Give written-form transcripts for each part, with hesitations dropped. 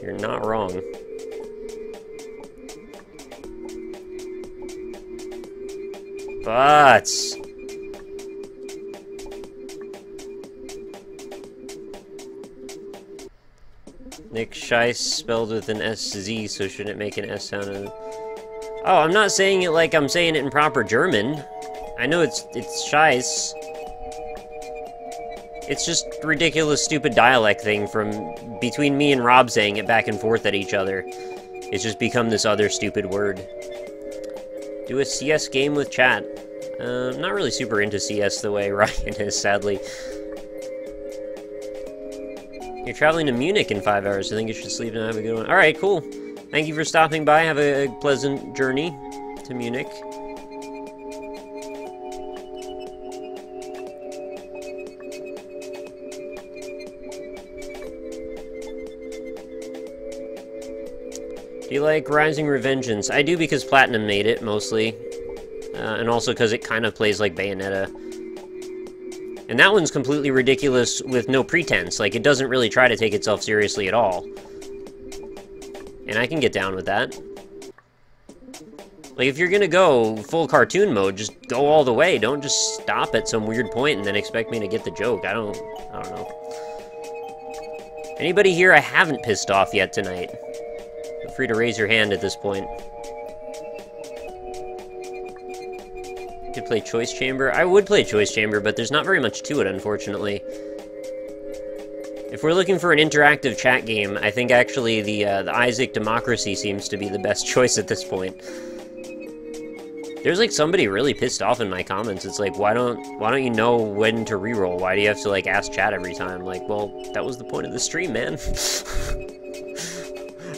You're not wrong. But... Nick Scheiss spelled with an SZ, so shouldn't make an S sound. Oh, I'm not saying it like I'm saying it in proper German. I know it's Scheiss. It's just ridiculous, stupid dialect thing from between me and Rob saying it back and forth at each other. It's just become this other stupid word. Do a CS game with chat. I'm not really super into CS the way Ryan is, sadly. You're traveling to Munich in 5 hours. I think you should sleep and have a good one. Alright, cool. Thank you for stopping by. Have a pleasant journey to Munich. Do you like Rising Revengeance? I do because Platinum made it, mostly. And also because it kind of plays like Bayonetta. And that one's completely ridiculous with no pretense. Like, it doesn't really try to take itself seriously at all. And I can get down with that. Like, if you're gonna go full cartoon mode, just go all the way. Don't just stop at some weird point and then expect me to get the joke. I don't know. Anybody here I haven't pissed off yet tonight? Feel free to raise your hand at this point. Could play Choice Chamber. I would play Choice Chamber, but there's not very much to it, unfortunately. If we're looking for an interactive chat game, I think actually the Isaac Democracy seems to be the best choice at this point. There's like somebody really pissed off in my comments. It's like, why don't you know when to reroll? Why do you have to like ask chat every time? Like, well, that was the point of the stream, man.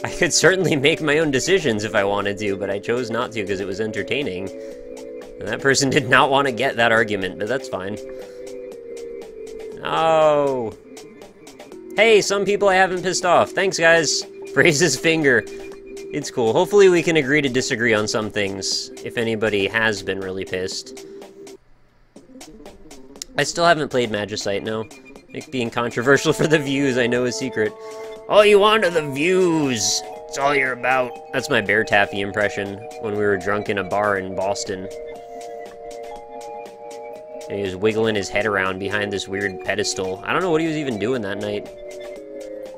I could certainly make my own decisions if I wanted to, but I chose not to because it was entertaining. And that person did not want to get that argument, but that's fine. Oh. Hey, some people I haven't pissed off. Thanks, guys. Raise his finger. It's cool. Hopefully we can agree to disagree on some things, if anybody has been really pissed. I still haven't played Magicite, no. Nick being controversial for the views, I know his secret. All you want are the views. It's all you're about. That's my Bear Taffy impression when we were drunk in a bar in Boston. And he was wiggling his head around behind this weird pedestal. I don't know what he was even doing that night.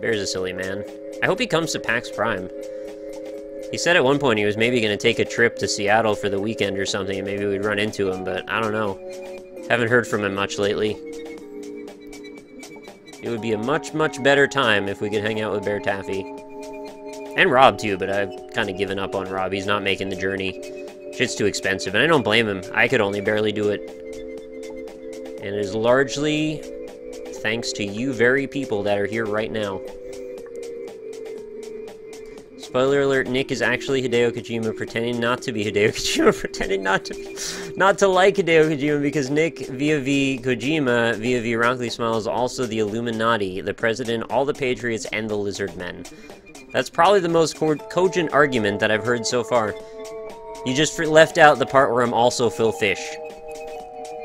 Bear's a silly man. I hope he comes to PAX Prime. He said at one point he was maybe going to take a trip to Seattle for the weekend or something, and maybe we'd run into him, but I don't know. Haven't heard from him much lately. It would be a much, much better time if we could hang out with Bear Taffy. And Rob, too, but I've kind of given up on Rob. He's not making the journey. Shit's too expensive, and I don't blame him. I could only barely do it. And it is largely thanks to you very people that are here right now. Spoiler alert, Nick is actually Hideo Kojima pretending not to be Hideo Kojima, pretending not to like Hideo Kojima, because Nick, via Kojima, via RockLeeSmile, is also the Illuminati, the President, all the Patriots, and the Lizard Men. That's probably the most cogent argument that I've heard so far. You just left out the part where I'm also Phil Fish.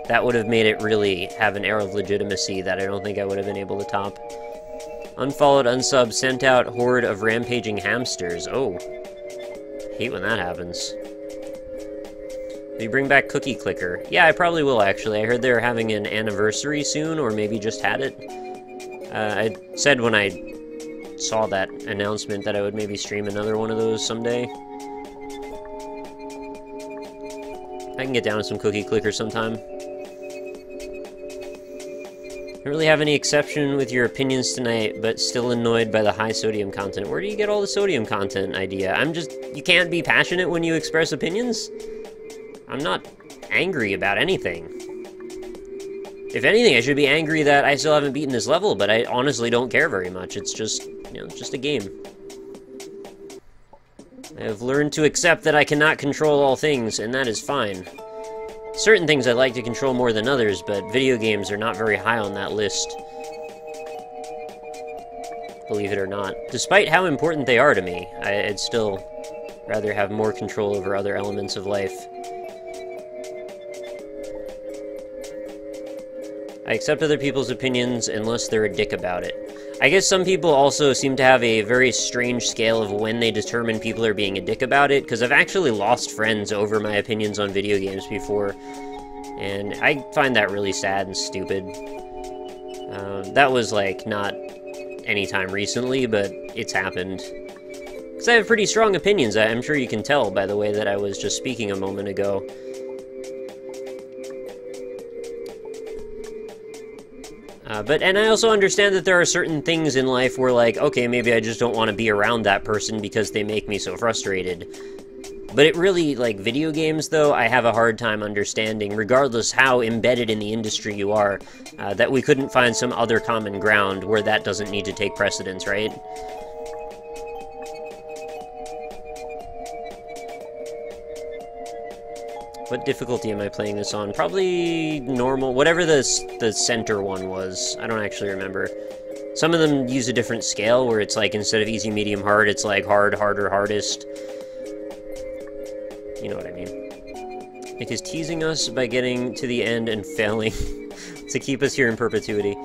That would have made it really have an air of legitimacy that I don't think I would have been able to top. Unfollowed, unsub, sent out horde of rampaging hamsters. Oh. Hate when that happens. Will you bring back Cookie Clicker? Yeah, I probably will, actually. I heard they were having an anniversary soon, or maybe just had it. I said when I saw that announcement that I would maybe stream another one of those someday. I can get down to some Cookie Clicker sometime. I don't really have any exception with your opinions tonight, but still annoyed by the high sodium content. Where do you get all the sodium content idea? You can't be passionate when you express opinions? I'm not angry about anything. If anything, I should be angry that I still haven't beaten this level, but I honestly don't care very much. It's just, just a game. I have learned to accept that I cannot control all things, and that is fine. Certain things I'd like to control more than others, but video games are not very high on that list. Believe it or not. Despite how important they are to me, I'd still rather have more control over other elements of life. I accept other people's opinions unless they're a dick about it. I guess some people also seem to have a very strange scale of when they determine people are being a dick about it, because I've actually lost friends over my opinions on video games before, and I find that really sad and stupid. That was, like, not anytime recently, but it's happened. Because I have pretty strong opinions, I'm sure you can tell by the way that I was just speaking a moment ago. And I also understand that there are certain things in life where, like, okay, maybe I just don't want to be around that person because they make me so frustrated. But it really, like, video games, though, I have a hard time understanding, regardless how embedded in the industry you are, that we couldn't find some other common ground where that doesn't need to take precedence, right? What difficulty am I playing this on? Probably normal, whatever the center one was. I don't actually remember. Some of them use a different scale, where it's like, instead of easy, medium, hard, it's like hard, harder, hardest. You know what I mean. Nick is teasing us by getting to the end and failing to keep us here in perpetuity.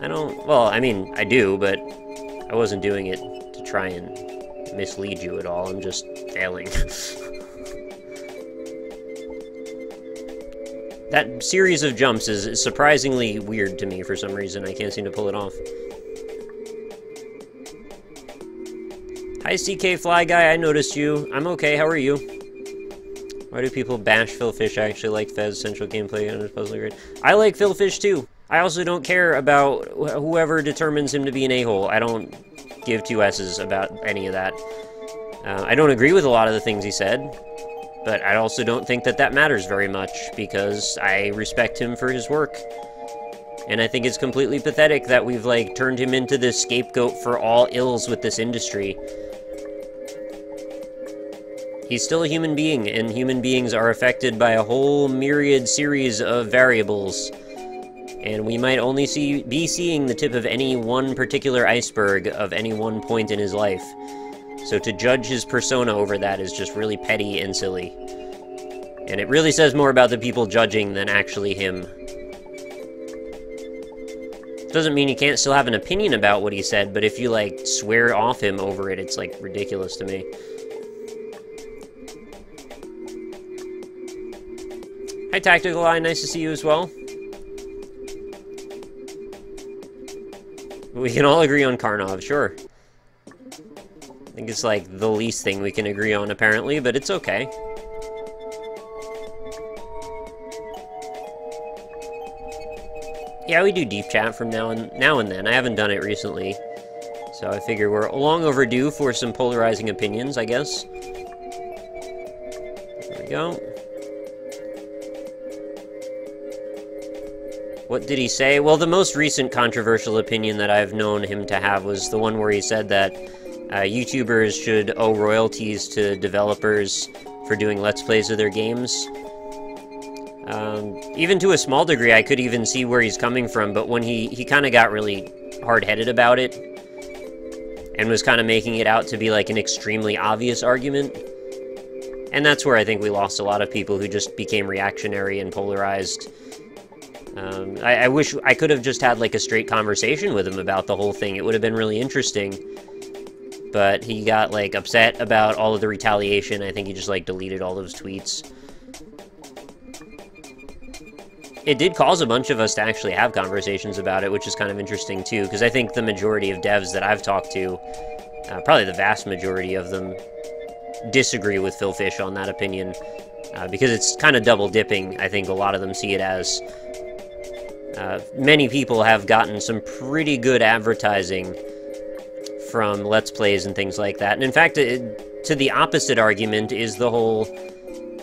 I don't... Well, I mean, I do, but I wasn't doing it to try and mislead you at all. I'm just failing. That series of jumps is surprisingly weird to me for some reason. I can't seem to pull it off. Hi, CK Fly Guy, I noticed you. I'm okay, how are you? Why do people bash Phil Fish? I actually like Fez Central gameplay and it's puzzle great. I like Phil Fish too. I also don't care about whoever determines him to be an a-hole. I don't give two S's about any of that. I don't agree with a lot of the things he said. But I also don't think that that matters very much, because I respect him for his work. And I think it's completely pathetic that we've, like, turned him into this scapegoat for all ills with this industry. He's still a human being, and human beings are affected by a whole myriad series of variables. And we might only be seeing the tip of any one particular iceberg of any one point in his life. So to judge his persona over that is just really petty and silly. And it really says more about the people judging than actually him. Doesn't mean you can't still have an opinion about what he said, but if you, like, swear off him over it, it's, like, ridiculous to me. Hi, Tactical Eye, nice to see you as well. We can all agree on Karnov, sure. I think it's, like, the least thing we can agree on, apparently, but it's okay. Yeah, we do deep chat from now and then. I haven't done it recently, so I figure we're long overdue for some polarizing opinions, I guess. There we go. What did he say? Well, the most recent controversial opinion that I've known him to have was the one where he said that YouTubers should owe royalties to developers for doing Let's Plays of their games. Even to a small degree, I could even see where he's coming from, but when he kind of got really hard-headed about it, and was kind of making it out to be like an extremely obvious argument, and that's where I think we lost a lot of people who just became reactionary and polarized. I wish I could have just had like a straight conversation with him about the whole thing. It would have been really interesting. But he got, like, upset about all of the retaliation. I think he just, like, deleted all those tweets. It did cause a bunch of us to actually have conversations about it, which is kind of interesting, too, because I think the majority of devs that I've talked to, probably the vast majority of them, disagree with Phil Fish on that opinion, because it's kind of double-dipping. I think a lot of them see it as... many people have gotten some pretty good advertising from Let's Plays and things like that. And in fact, to the opposite argument is the whole,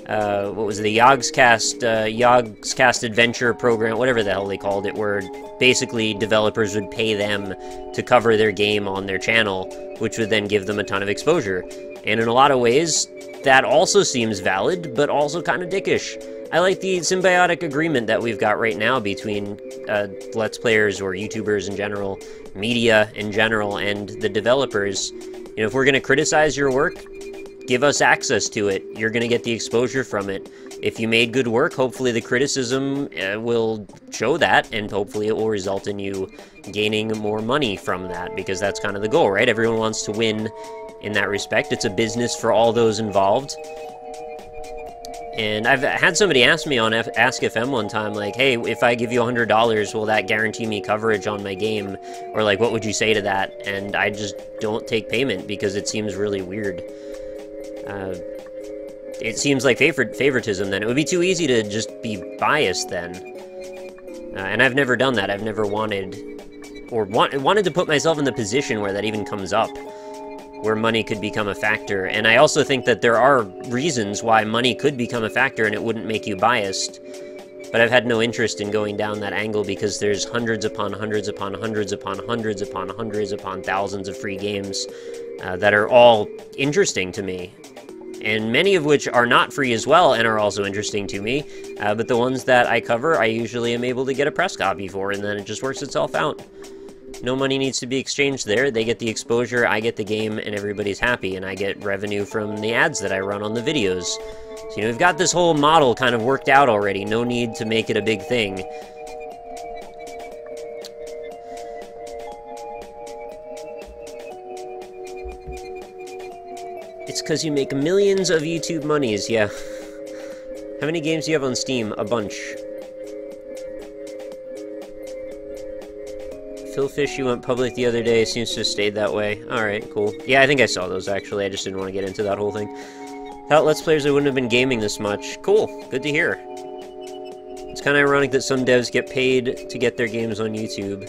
what was it, the Yogscast Adventure program, whatever the hell they called it, where basically developers would pay them to cover their game on their channel, which would then give them a ton of exposure. And in a lot of ways, that also seems valid, but also kind of dickish. I like the symbiotic agreement that we've got right now between Let's Players or YouTubers in general, media in general, and the developers. You know, if we're going to criticize your work, give us access to it. You're going to get the exposure from it. if you made good work, hopefully the criticism will show that, and hopefully it will result in you gaining more money from that, because that's kind of the goal, right? Everyone wants to win in that respect. It's a business for all those involved. And I've had somebody ask me on Ask FM one time, like, hey, if I give you $100, will that guarantee me coverage on my game? Or, like, what would you say to that? And I just don't take payment because it seems really weird. It seems like favoritism then. It would be too easy to just be biased then. And I've never done that. I've never wanted to put myself in the position where that even comes up, where money could become a factor. And I also think that there are reasons why money could become a factor and it wouldn't make you biased. But I've had no interest in going down that angle because there's hundreds upon hundreds upon hundreds upon hundreds upon hundreds upon thousands of free games that are all interesting to me. And many of which are not free as well and are also interesting to me. But the ones that I cover, I usually am able to get a press copy for, and then it just works itself out. No money needs to be exchanged there. They get the exposure, I get the game, and everybody's happy, and I get revenue from the ads that I run on the videos. So, you know, we've got this whole model kind of worked out already. No need to make it a big thing. It's because you make millions of YouTube monies, yeah. How many games do you have on Steam? A bunch. Philfish, you went public the other day, seems to have stayed that way. Alright, cool. Yeah, I think I saw those, actually. I just didn't want to get into that whole thing. Without Let's Players, I wouldn't have been gaming this much. Cool. Good to hear. It's kind of ironic that some devs get paid to get their games on YouTube.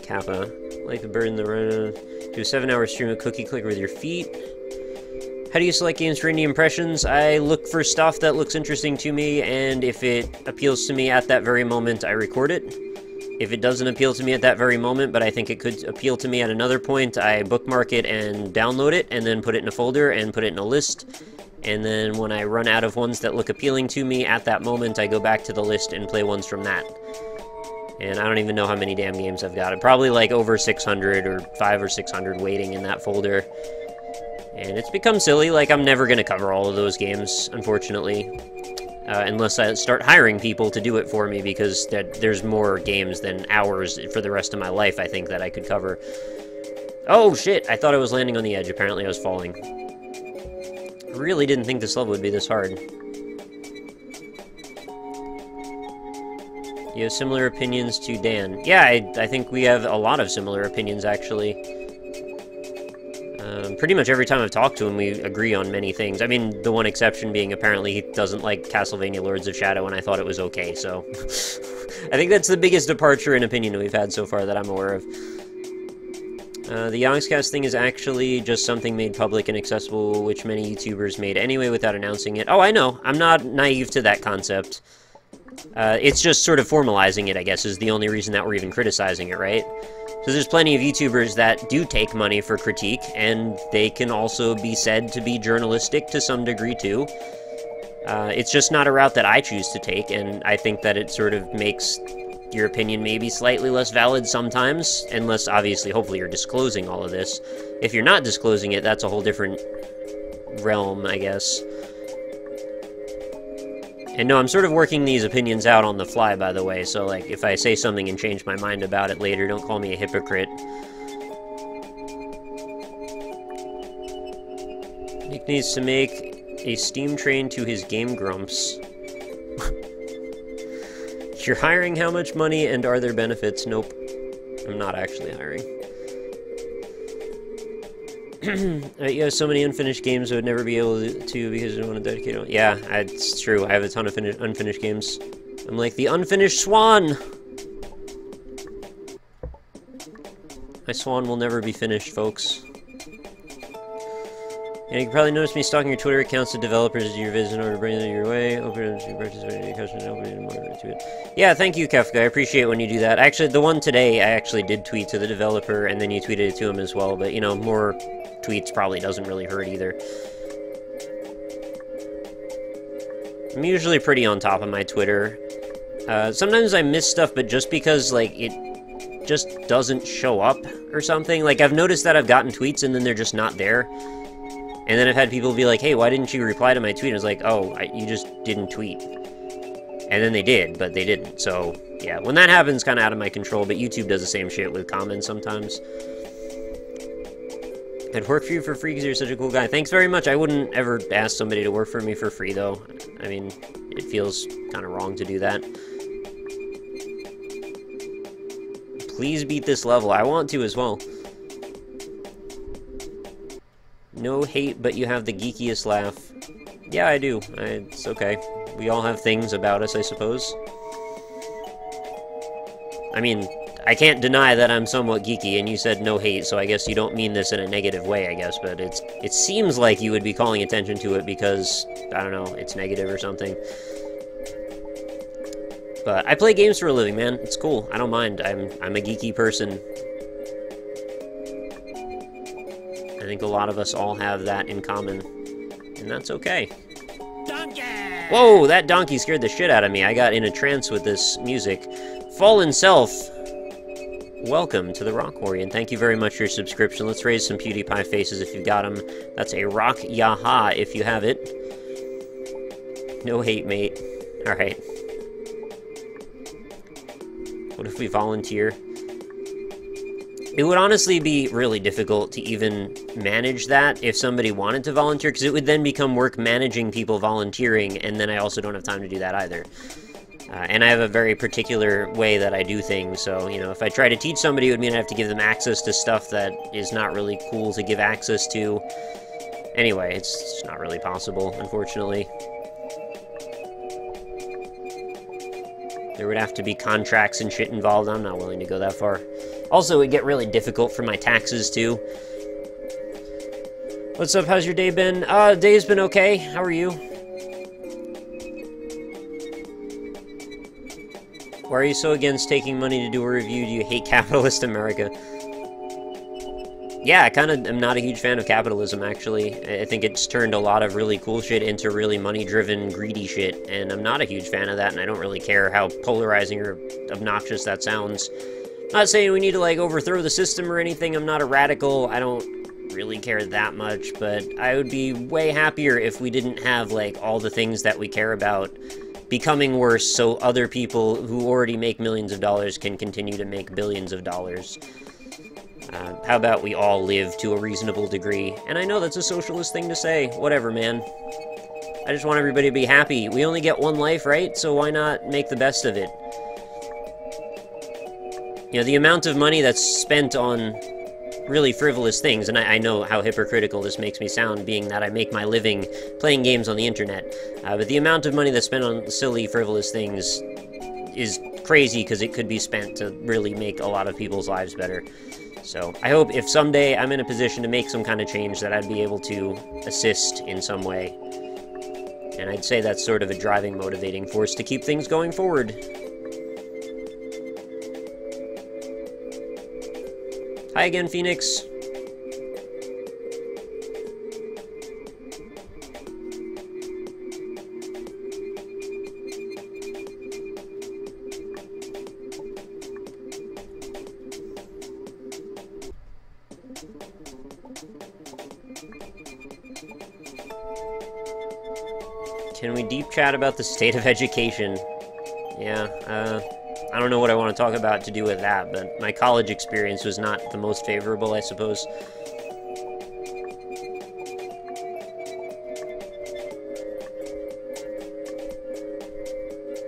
Kappa. Like the bird in the run. Do a 7-hour stream of cookie clicker with your feet. How do you select games for indie impressions? I look for stuff that looks interesting to me, and if it appeals to me at that very moment, I record it. If it doesn't appeal to me at that very moment, but I think it could appeal to me at another point, I bookmark it and download it, and then put it in a folder and put it in a list. And then when I run out of ones that look appealing to me at that moment, I go back to the list and play ones from that. And I don't even know how many damn games I've got. Probably like over 600 or 500 or 600 waiting in that folder. And it's become silly, like I'm never going to cover all of those games, unfortunately. Unless I start hiring people to do it for me, because there's more games than hours for the rest of my life, I think, that I could cover. Oh, shit! I thought I was landing on the edge. Apparently I was falling. I really didn't think this level would be this hard. You have similar opinions to Dan. Yeah, I think we have a lot of similar opinions, actually. Pretty much every time I've talked to him, we agree on many things. I mean, the one exception being apparently he doesn't like Castlevania Lords of Shadow, and I thought it was okay, so... I think that's the biggest departure in opinion we've had so far that I'm aware of. The Youngscast thing is actually just something made public and accessible, which many YouTubers made anyway without announcing it. Oh, I know. I'm not naive to that concept. It's just sort of formalizing it, I guess, is the only reason that we're even criticizing it, right? So there's plenty of YouTubers that do take money for critique, and they can also be said to be journalistic to some degree, too. It's just not a route that I choose to take, and I think that it sort of makes your opinion maybe slightly less valid sometimes, unless, obviously, hopefully you're disclosing all of this. If you're not disclosing it, that's a whole different realm, I guess. And no, I'm sort of working these opinions out on the fly, by the way, so, like, if I say something and change my mind about it later, don't call me a hypocrite. Nick needs to make a steam train to his Game Grumps. You're hiring how much money, and are there benefits? Nope. I'm not actually hiring. You have so many unfinished games I would never be able to because I don't want to dedicate on. Yeah, it's true. I have a ton of unfinished games. I'm like the unfinished swan! My swan will never be finished, folks. Yeah, you can probably notice me stalking your Twitter accounts to developers as your visit in order to bring them your way. Open to participate in any customers, open more to it. Yeah, thank you, Kefka. I appreciate when you do that. Actually, the one today, I actually did tweet to the developer, and then you tweeted it to him as well, but, you know, more tweets probably doesn't really hurt either. I'm usually pretty on top of my Twitter. Sometimes I miss stuff, but just because, like, it just doesn't show up or something. Like, I've noticed that I've gotten tweets and then they're just not there. And then I've had people be like, hey, why didn't you reply to my tweet? And I was like, oh, you just didn't tweet. And then they did, but they didn't. So, yeah, when that happens, kind of out of my control, but YouTube does the same shit with comments sometimes. I'd work for you for free because you're such a cool guy. Thanks very much. I wouldn't ever ask somebody to work for me for free, though. I mean, it feels kind of wrong to do that. Please beat this level. I want to as well. No hate, but you have the geekiest laugh. Yeah, I do. It's okay. We all have things about us, I suppose. I mean, I can't deny that I'm somewhat geeky, and you said no hate, so I guess you don't mean this in a negative way, I guess, but it seems like you would be calling attention to it because, I don't know, it's negative or something. But I play games for a living, man. It's cool. I don't mind. I'm a geeky person. I think a lot of us all have that in common, and that's okay. Donkey! Whoa, that donkey scared the shit out of me. I got in a trance with this music. Fallen Self, welcome to the Rock Warrior, and thank you very much for your subscription. Let's raise some PewDiePie faces if you've got them. That's a rock yaha if you have it. No hate, mate. Alright. What if we volunteer? It would honestly be really difficult to even manage that if somebody wanted to volunteer, because it would then become work managing people volunteering, and then I also don't have time to do that either. And I have a very particular way that I do things, so, you know, if I try to teach somebody, it would mean I have to give them access to stuff that is not really cool to give access to. Anyway, it's not really possible, unfortunately. There would have to be contracts and shit involved. I'm not willing to go that far. Also, it would get really difficult for my taxes, too. What's up? How's your day been? Day's been okay. How are you? Why are you so against taking money to do a review? Do you hate capitalist America? Yeah, I kind of am not a huge fan of capitalism, actually. I think it's turned a lot of really cool shit into really money-driven, greedy shit, and I'm not a huge fan of that, and I don't really care how polarizing or obnoxious that sounds. Not saying we need to, like, overthrow the system or anything. I'm not a radical. I don't really care that much, but I would be way happier if we didn't have, like, all the things that we care about becoming worse so other people who already make millions of dollars can continue to make billions of dollars. How about we all live to a reasonable degree? And I know that's a socialist thing to say. Whatever, man. I just want everybody to be happy. We only get one life, right? So why not make the best of it? You know, the amount of money that's spent on really frivolous things, and I know how hypocritical this makes me sound, being that I make my living playing games on the internet, but the amount of money that's spent on silly, frivolous things is crazy because it could be spent to really make a lot of people's lives better. So I hope if someday I'm in a position to make some kind of change that I'd be able to assist in some way. And I'd say that's sort of a driving, motivating force to keep things going forward. Hi again, Phoenix. Can we deep chat about the state of education? Yeah, I don't know what I want to talk about to do with that, but my college experience was not the most favorable, I suppose.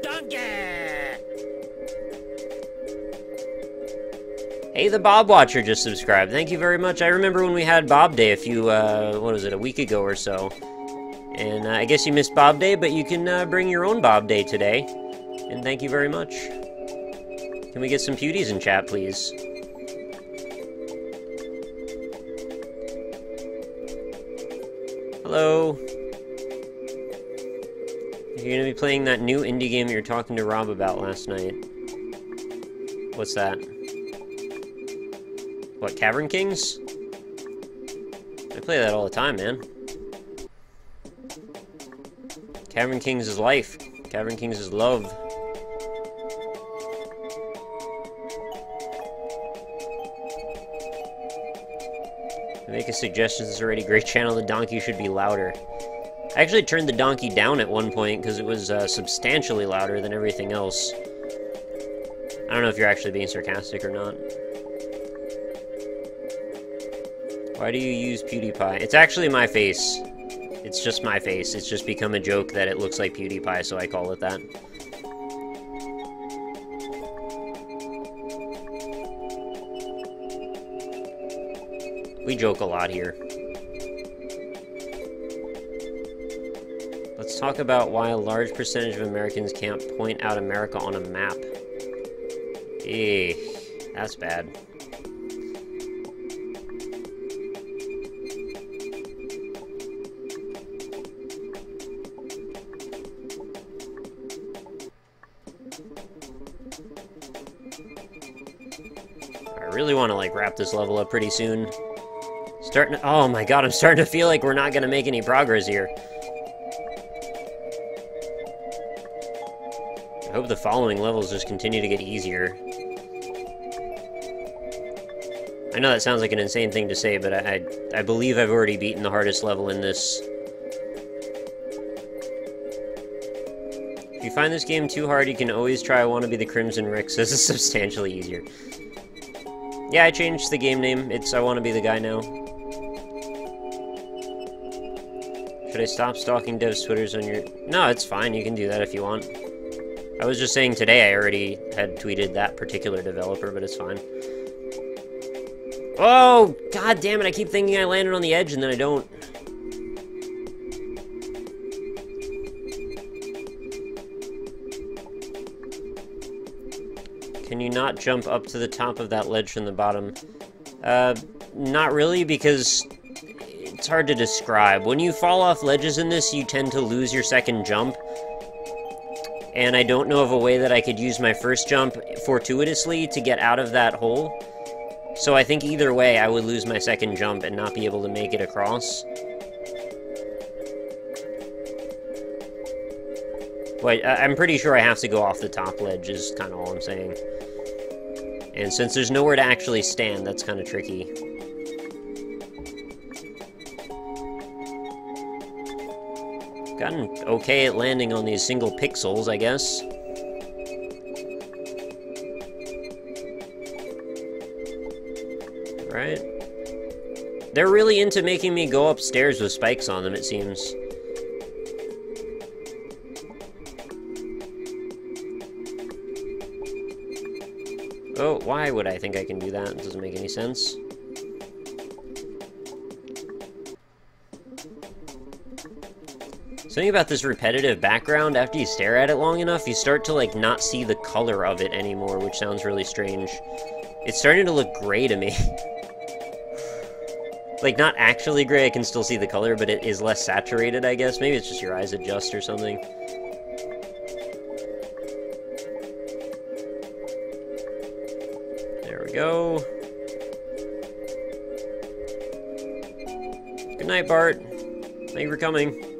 Donkey! Hey, the Bob Watcher just subscribed. Thank you very much. I remember when we had Bob Day a few, what was it, a week ago or so. And I guess you missed Bob Day, but you can bring your own Bob Day today. And thank you very much. Can we get some pewdies in chat, please? Hello. You're gonna be playing that new indie game you were talking to Rob about last night. What's that? What, Cavern Kings? I play that all the time, man. Cavern Kings is life. Cavern Kings is love. Nick, a suggestion is already great channel. The donkey should be louder. I actually turned the donkey down at one point because it was substantially louder than everything else. I don't know if you're actually being sarcastic or not. Why do you use PewDiePie? It's actually my face. It's just my face. It's just become a joke that it looks like PewDiePie, so I call it that. We joke a lot here. Let's talk about why a large percentage of Americans can't point out America on a map. That's bad. I really want to, like, wrap this level up pretty soon. Oh my god, I'm starting to feel like we're not going to make any progress here. I hope the following levels just continue to get easier. I know that sounds like an insane thing to say, but I believe I've already beaten the hardest level in this. If you find this game too hard, you can always try I Want to Be the Crimson Ricks. This is substantially easier. Yeah, I changed the game name. It's I Want to Be the Guy now. Should I stop stalking devs' Twitters on your... No, it's fine. You can do that if you want. I was just saying today I already had tweeted that particular developer, but it's fine. Oh, god damn it, I keep thinking I landed on the edge and then I don't. Can you not jump up to the top of that ledge from the bottom? Not really, because it's hard to describe. When you fall off ledges in this, you tend to lose your second jump. And I don't know of a way that I could use my first jump fortuitously to get out of that hole. So I think either way, I would lose my second jump and not be able to make it across. But I'm pretty sure I have to go off the top ledge, is kind of all I'm saying. And since there's nowhere to actually stand, that's kind of tricky. Gotten okay at landing on these single pixels, I guess. Right? They're really into making me go upstairs with spikes on them, it seems. Oh, why would I think I can do that? It doesn't make any sense. Something about this repetitive background, after you stare at it long enough, you start to, like, not see the color of it anymore, which sounds really strange. It's starting to look gray to me. Like, not actually gray, I can still see the color, but it is less saturated, I guess. Maybe it's just your eyes adjust or something. There we go. Good night, Bart. Thank you for coming.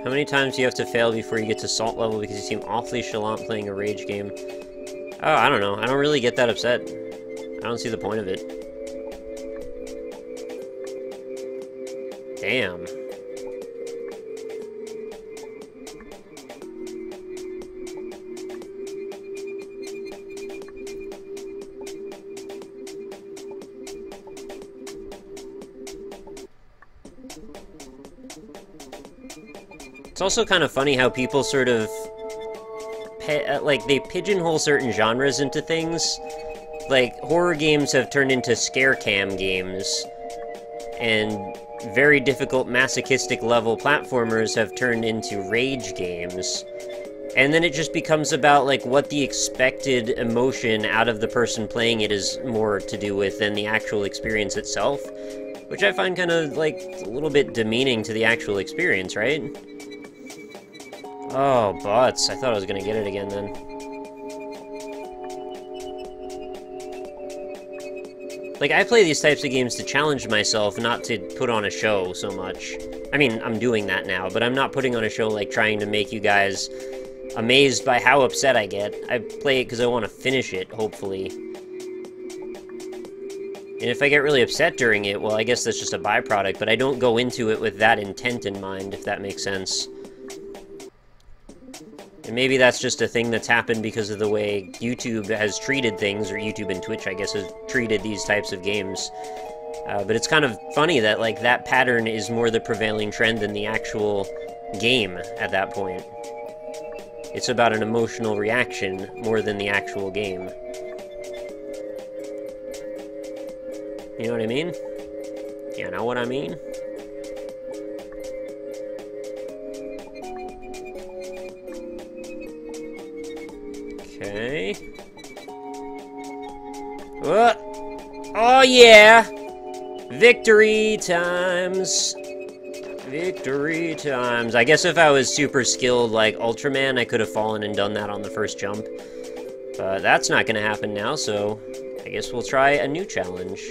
How many times do you have to fail before you get to salt level because you seem awfully chalant playing a rage game? Oh, I don't know. I don't really get that upset. I don't see the point of it. Damn. It's also kind of funny how people sort of, like, they pigeonhole certain genres into things. Like, horror games have turned into scare cam games, and very difficult masochistic level platformers have turned into rage games. And then it just becomes about, like, what the expected emotion out of the person playing it is more to do with than the actual experience itself. Which I find kind of, like, a little bit demeaning to the actual experience, right? Oh, butts. I thought I was gonna get it again then. Like, I play these types of games to challenge myself, not to put on a show so much. I mean, I'm doing that now, but I'm not putting on a show, like, trying to make you guys amazed by how upset I get. I play it because I want to finish it, hopefully. And if I get really upset during it, well, I guess that's just a byproduct, but I don't go into it with that intent in mind, if that makes sense. And maybe that's just a thing that's happened because of the way YouTube has treated things, or YouTube and Twitch, I guess, has treated these types of games. But it's kind of funny that, like, that pattern is more the prevailing trend than the actual game at that point. It's about an emotional reaction more than the actual game. You know what I mean? You know what I mean? Okay. What? Oh yeah! Victory times! Victory times. I guess if I was super skilled like Ultraman, I could have fallen and done that on the first jump. But that's not gonna happen now, so I guess we'll try a new challenge.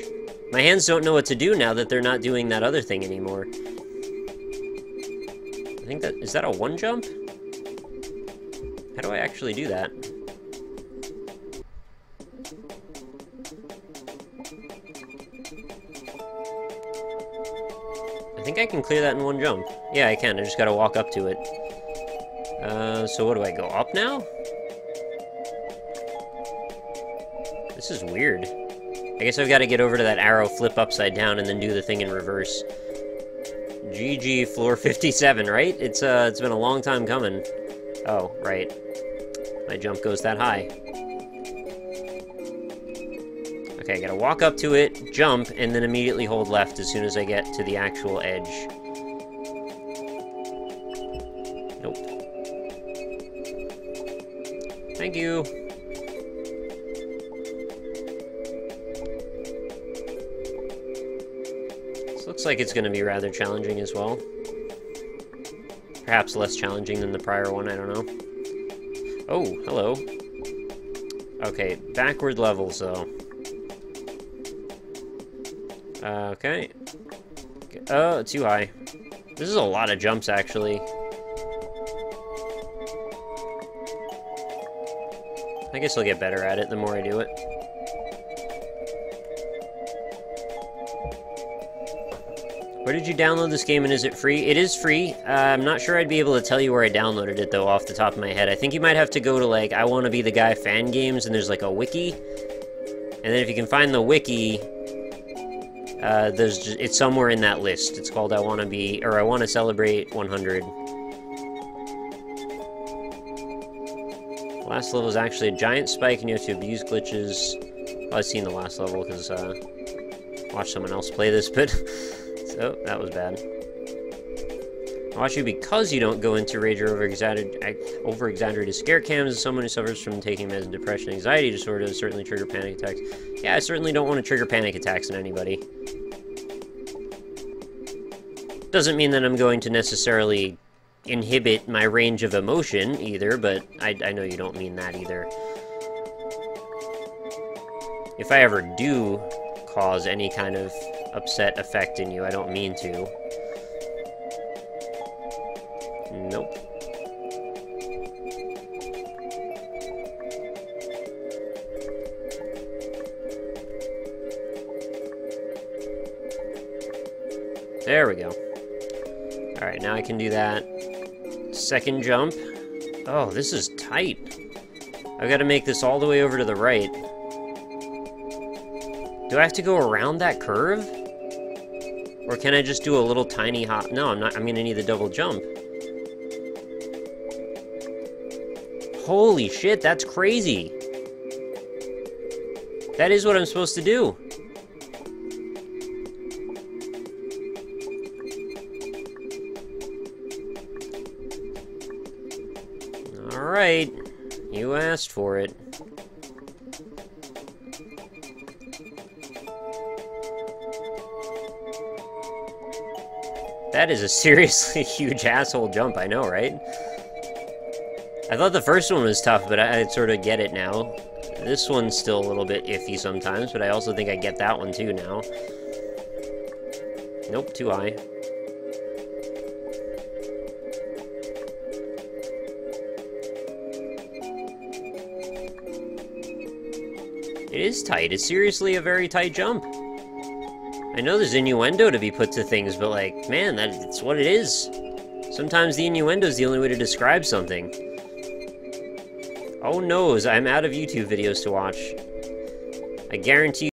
My hands don't know what to do now that they're not doing that other thing anymore. I think that... is that a one jump? How do I actually do that? I think I can clear that in one jump. Yeah, I can. I just gotta walk up to it. So what do I go up now? This is weird. I guess I've got to get over to that arrow, flip upside down, and then do the thing in reverse. GG floor 57, right? It's been a long time coming. Oh, right. My jump goes that high. Okay, I gotta walk up to it, jump, and then immediately hold left as soon as I get to the actual edge. Nope. Thank you. This looks like it's gonna be rather challenging as well. Perhaps less challenging than the prior one, I don't know. Oh, hello. Okay, backward levels, though. Okay. Oh, too high. This is a lot of jumps, actually. I guess I'll get better at it the more I do it. Where did you download this game, and is it free? It is free. I'm not sure I'd be able to tell you where I downloaded it, though, off the top of my head. I think you might have to go to, like, I Wanna Be the Guy fan games, and there's, like, a wiki. And then if you can find the wiki, it's somewhere in that list. It's called I Wanna Celebrate 100. The last level is actually a giant spike, and you have to abuse glitches. Well, I've seen the last level, because, watched someone else play this, but... Oh, that was bad. I watch you because you don't go into rage or over-exaggerated scare cams. As someone who suffers from taking meds and depression and anxiety disorders certainly trigger panic attacks. Yeah, I certainly don't want to trigger panic attacks in anybody. Doesn't mean that I'm going to necessarily inhibit my range of emotion either, but I know you don't mean that either. If I ever do cause any kind of upset effect in you, I don't mean to. Nope. There we go. Alright, now I can do that. Second jump. Oh, this is tight. I've got to make this all the way over to the right. Do I have to go around that curve? Or can I just do a little tiny hop? No, I'm not. I'm gonna need the double jump. Holy shit, that's crazy. That is what I'm supposed to do. Alright. You asked for it. That is a seriously huge asshole jump, I know, right? I thought the first one was tough, but I sort of get it now. This one's still a little bit iffy sometimes, but I also think I get that one too now. Nope, too high. It is tight. It's seriously a very tight jump. I know there's innuendo to be put to things, but like, man, that's what it is. Sometimes the innuendo is the only way to describe something. Oh noes, I'm out of YouTube videos to watch. I guarantee